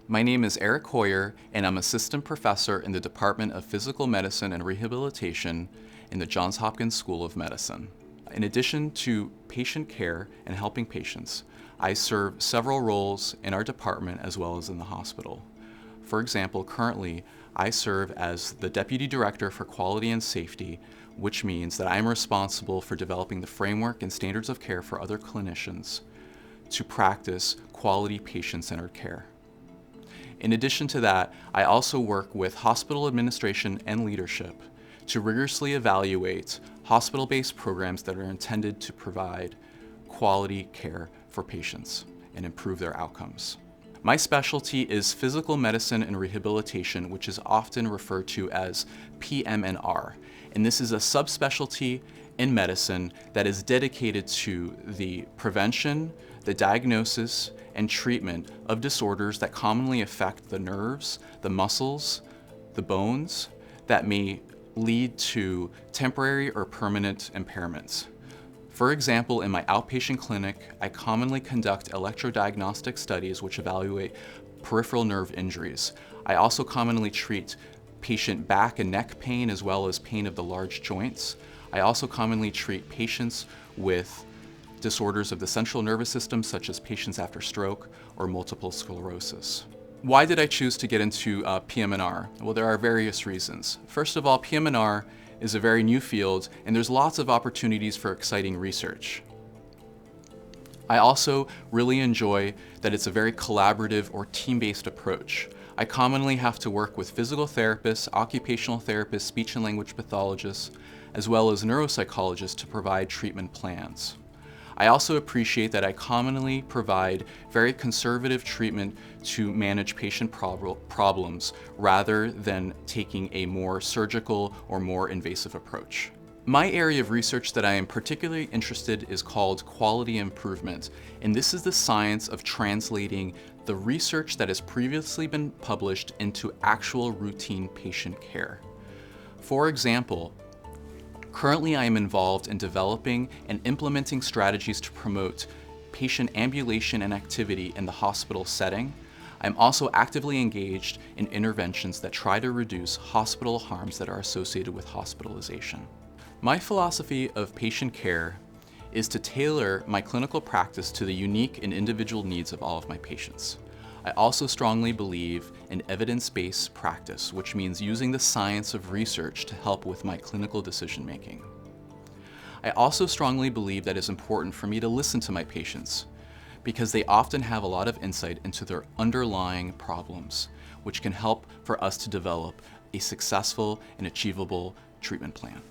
My name is Erik Hoyer, and I'm assistant professor in the Department of Physical Medicine and Rehabilitation in the Johns Hopkins School of Medicine. In addition to patient care and helping patients, I serve several roles in our department as well as in the hospital. For example, currently, I serve as the Deputy Director for Quality and Safety, which means that I am responsible for developing the framework and standards of care for other clinicians to practice quality patient-centered care. In addition to that, I also work with hospital administration and leadership to rigorously evaluate hospital-based programs that are intended to provide quality care for patients and improve their outcomes. My specialty is physical medicine and rehabilitation, which is often referred to as PM&R, and this is a subspecialty in medicine that is dedicated to the prevention, the diagnosis, and treatment of disorders that commonly affect the nerves, the muscles, the bones, that may lead to temporary or permanent impairments. For example, in my outpatient clinic, I commonly conduct electrodiagnostic studies which evaluate peripheral nerve injuries. I also commonly treat patient back and neck pain as well as pain of the large joints. I also commonly treat patients with disorders of the central nervous system, such as patients after stroke or multiple sclerosis. Why did I choose to get into PM&R? Well, there are various reasons. First of all, PM&R is a very new field, and there's lots of opportunities for exciting research. I also really enjoy that it's a very collaborative or team-based approach. I commonly have to work with physical therapists, occupational therapists, speech and language pathologists, as well as neuropsychologists to provide treatment plans. I also appreciate that I commonly provide very conservative treatment to manage patient problems rather than taking a more surgical or more invasive approach. My area of research that I am particularly interested in is called quality improvement, and this is the science of translating the research that has previously been published into actual routine patient care. For example, currently, I am involved in developing and implementing strategies to promote patient ambulation and activity in the hospital setting. I'm also actively engaged in interventions that try to reduce hospital harms that are associated with hospitalization. My philosophy of patient care is to tailor my clinical practice to the unique and individual needs of all of my patients. I also strongly believe in evidence-based practice, which means using the science of research to help with my clinical decision-making. I also strongly believe that it's important for me to listen to my patients because they often have a lot of insight into their underlying problems, which can help for us to develop a successful and achievable treatment plan.